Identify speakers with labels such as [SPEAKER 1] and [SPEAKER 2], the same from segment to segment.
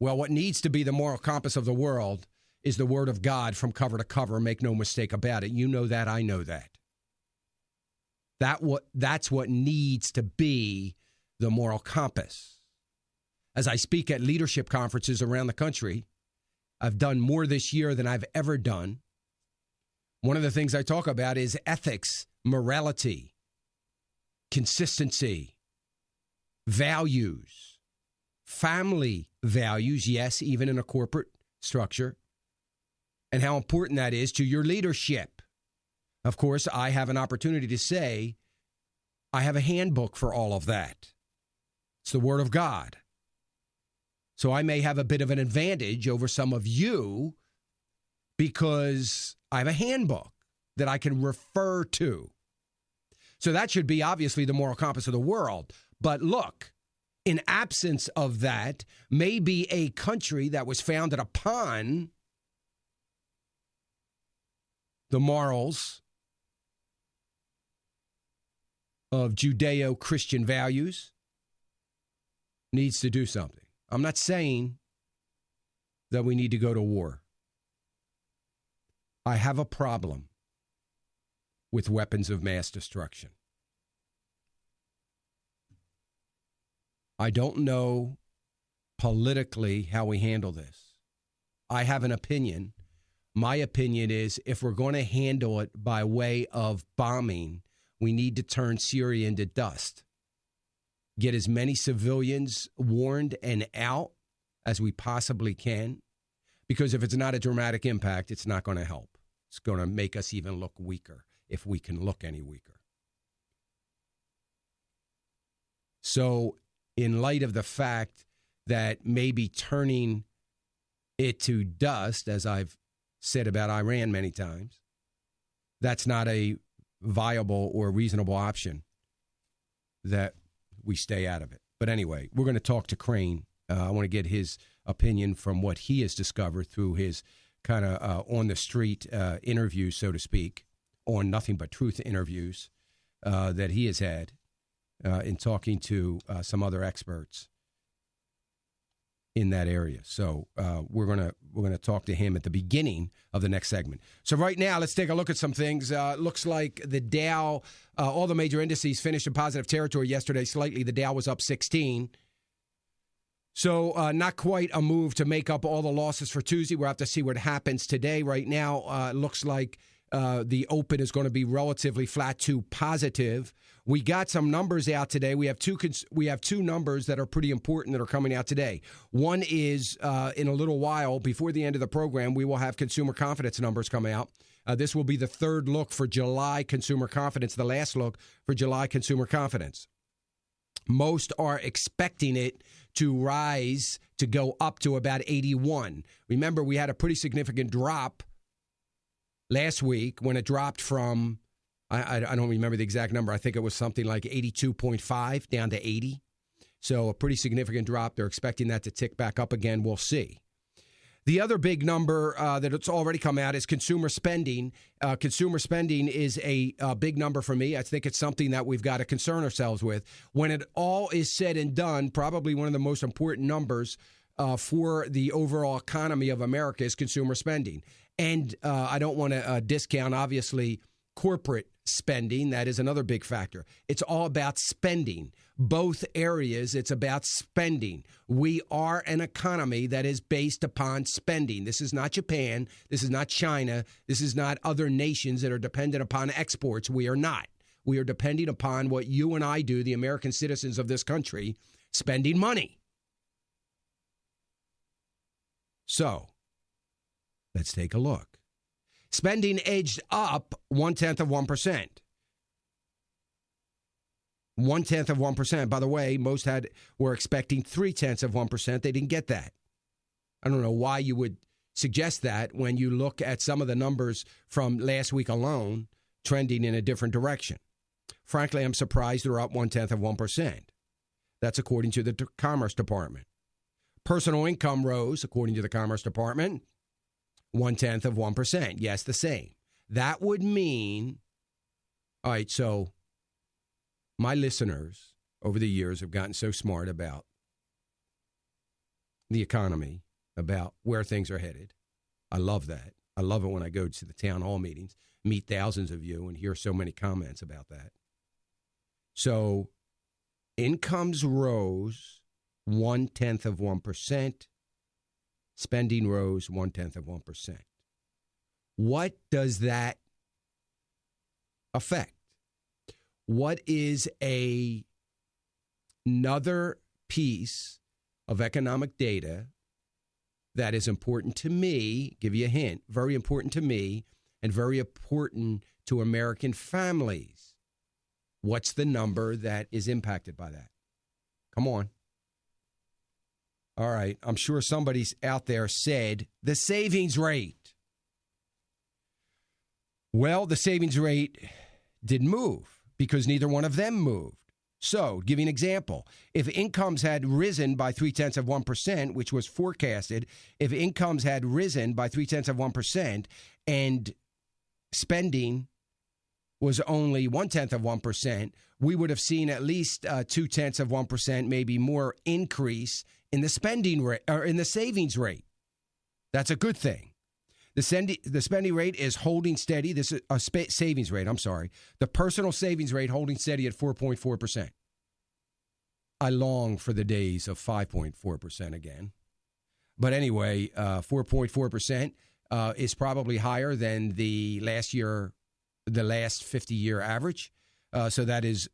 [SPEAKER 1] Well, what needs to be the moral compass of the world is the Word of God from cover to cover. Make no mistake about it. You know that. I know that. That's what needs to be the moral compass. As I speak at leadership conferences around the country, I've done more this year than I've ever done. One of the things I talk about is ethics, morality, consistency, values, family values, yes, even in a corporate structure, and how important that is to your leadership. Of course, I have an opportunity to say I have a handbook for all of that. It's the Word of God. So I may have a bit of an advantage over some of you because I have a handbook that I can refer to. So that should be obviously the moral compass of the world. But look, in absence of that, maybe a country that was founded upon the morals of Judeo-Christian values needs to do something. I'm not saying that we need to go to war. I have a problem with weapons of mass destruction. I don't know politically how we handle this. I have an opinion. My opinion is if we're going to handle it by way of bombing, we need to turn Syria into dust. Get as many civilians warned and out as we possibly can. Because if it's not a dramatic impact, it's not going to help. It's going to make us even look weaker, if we can look any weaker. So in light of the fact that maybe turning it to dust, as I've said about Iran many times, that's not a viable or reasonable option, that we stay out of it. But anyway, we're going to talk to Crane. I want to get his opinion from what he has discovered through his kind of on-the-street interviews, so to speak, on Nothing But Truth interviews that he has had in talking to some other experts in that area. So we're gonna talk to him at the beginning of the next segment. So right now, let's take a look at some things. Looks like the Dow, all the major indices finished in positive territory yesterday. Slightly, the Dow was up 16. So not quite a move to make up all the losses for Tuesday. We'll have to see what happens today. Right now, it looks like the open is going to be relatively flat to positive. We got some numbers out today. We have two numbers that are pretty important that are coming out today. One is in a little while, before the end of the program, we will have consumer confidence numbers come out. This will be the third look for July consumer confidence, the last look for July consumer confidence. Most are expecting it to rise, to go up to about 81. Remember, we had a pretty significant drop last week when it dropped from, I don't remember the exact number. I think it was something like 82.5 down to 80. So a pretty significant drop. They're expecting that to tick back up again. We'll see. The other big number that it's already come out is consumer spending. Consumer spending is a big number for me. I think it's something that we've got to concern ourselves with. When it all is said and done, probably one of the most important numbers for the overall economy of America is consumer spending. And I don't want to discount, obviously, corporate spending. That is another big factor. It's all about spending. Both areas, it's about spending. We are an economy that is based upon spending. This is not Japan. This is not China. This is not other nations that are dependent upon exports. We are not. We are depending upon what you and I do, the American citizens of this country, spending money. So, let's take a look. Spending edged up 0.1%. 0.1%. By the way, most were expecting 0.3%. They didn't get that. I don't know why you would suggest that when you look at some of the numbers from last week alone trending in a different direction. Frankly, I'm surprised they're up 0.1%. That's according to the Commerce Department. Personal income rose, according to the Commerce Department, 0.1%. Yes, the same. That would mean, all right, so my listeners over the years have gotten so smart about the economy, about where things are headed. I love that. I love it when I go to the town hall meetings, meet thousands of you, and hear so many comments about that. So incomes rose 0.1%. Spending rose 0.1%. What does that affect? What is another piece of economic data that is important to me? Give you a hint. Very important to me and very important to American families. What's the number that is impacted by that? Come on. All right. I'm sure somebody's out there said the savings rate. Well, the savings rate didn't move because neither one of them moved. So, give you an example. If incomes had risen by 0.3%, which was forecasted, if incomes had risen by 0.3%, and spending was only 0.1%, we would have seen at least 0.2%, maybe more increase in the spending rate or in the savings rate. That's a good thing. The spending rate is holding steady. This is a savings rate. I'm sorry. The personal savings rate holding steady at 4.4%. I long for the days of 5.4% again. But anyway, 4.4% is probably higher than the last 50-year average. So that is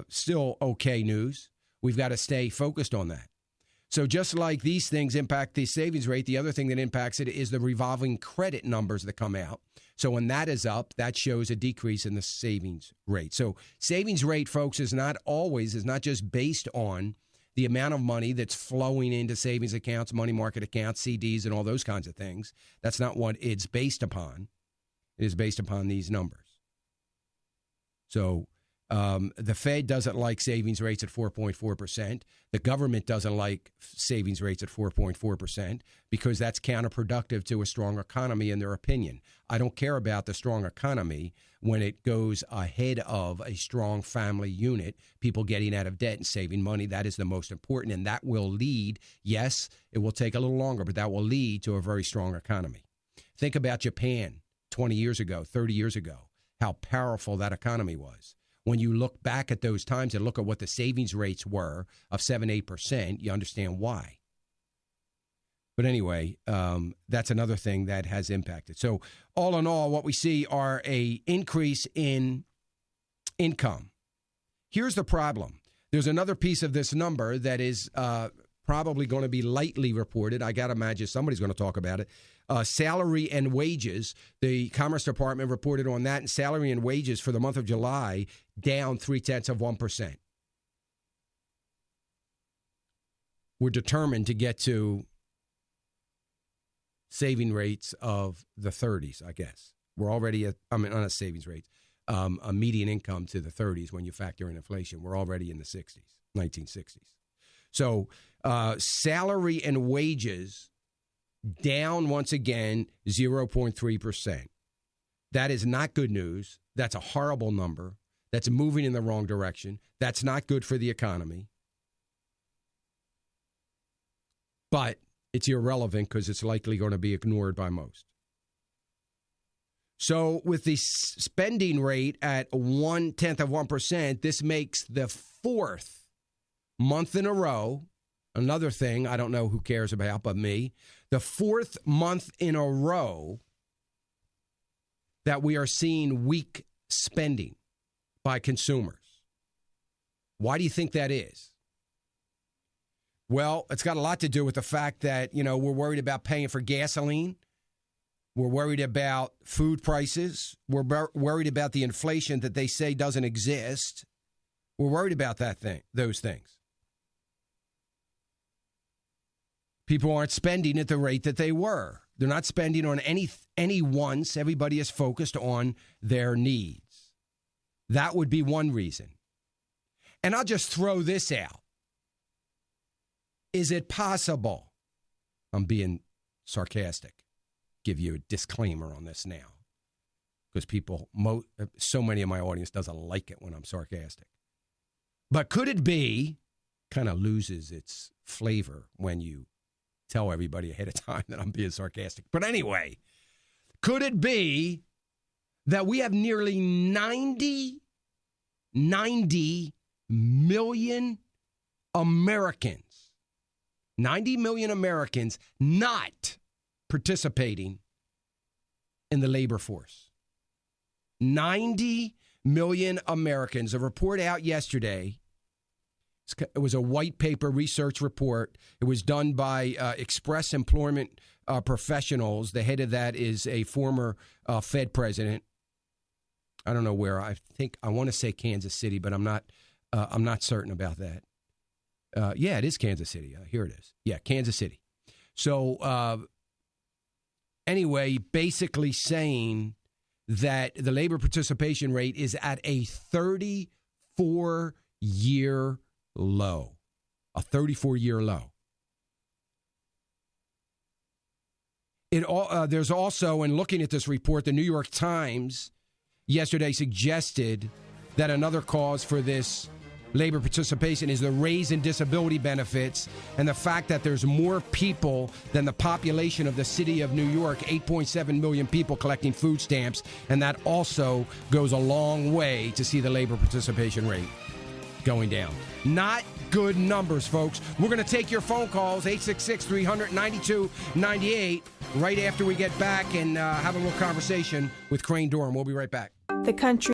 [SPEAKER 1] still okay news. We've got to stay focused on that. So just like these things impact the savings rate, the other thing that impacts it is the revolving credit numbers that come out. So when that is up, that shows a decrease in the savings rate. So savings rate, folks, is not just based on the amount of money that's flowing into savings accounts, money market accounts, CDs, and all those kinds of things. That's not what it's based upon. It is based upon these numbers. So the Fed doesn't like savings rates at 4.4%. The government doesn't like savings rates at 4.4% because that's counterproductive to a strong economy, in their opinion. I don't care about the strong economy when it goes ahead of a strong family unit, people getting out of debt and saving money. That is the most important, and that will lead, yes, it will take a little longer, but that will lead to a very strong economy. Think about Japan 20 years ago, 30 years ago, how powerful that economy was. When you look back at those times and look at what the savings rates were of 7-8%, you understand why. But anyway, that's another thing that has impacted. So all in all, what we see are an increase in income. Here's the problem. There's another piece of this number that is probably going to be lightly reported. I got to imagine somebody's going to talk about it. Salary and wages. The Commerce Department reported on that, and salary and wages for the month of July down 0.3%. We're determined to get to saving rates of the 30s, I guess. We're already not savings rates, a median income to the 30s when you factor in inflation. We're already in the 60s, 1960s. So salary and wages down once again 0.3%. That is not good news. That's a horrible number. That's moving in the wrong direction. That's not good for the economy. But it's irrelevant because it's likely going to be ignored by most. So with the spending rate at 0.1%, this makes the fourth month in a row. Another thing I don't know who cares about but me. The fourth month in a row that we are seeing weak spending by consumers. Why do you think that is? Well, it's got a lot to do with the fact that, we're worried about paying for gasoline. We're worried about food prices. We're worried about the inflation that they say doesn't exist. We're worried about those things. People aren't spending at the rate that they were. They're not spending on any wants. Everybody is focused on their needs. That would be one reason. And I'll just throw this out. Is it possible? I'm being sarcastic. Give you a disclaimer on this now. Because so many of my audience doesn't like it when I'm sarcastic. But could it be, kind of loses its flavor when you tell everybody ahead of time that I'm being sarcastic. But anyway, could it be that we have nearly 90 million Americans, 90 million Americans not participating in the labor force? 90 million Americans. A report out yesterday. It was a white paper research report. It was done by Express Employment Professionals. The head of that is a former Fed president. I don't know where. I want to say Kansas City, but I'm not certain about that. Yeah, it is Kansas City. Here it is. Yeah, Kansas City. So anyway, basically saying that the labor participation rate is at a 34-year low. A 34-year low. There's also, in looking at this report, the New York Times yesterday suggested that another cause for this labor participation is the raise in disability benefits and the fact that there's more people than the population of the city of New York, 8.7 million people collecting food stamps, and that also goes a long way to see the labor participation rate going down. Not good numbers, folks. We're going to take your phone calls, 866-300-9298, right after we get back and have a little conversation with Crane Durham. We'll be right back.
[SPEAKER 2] The country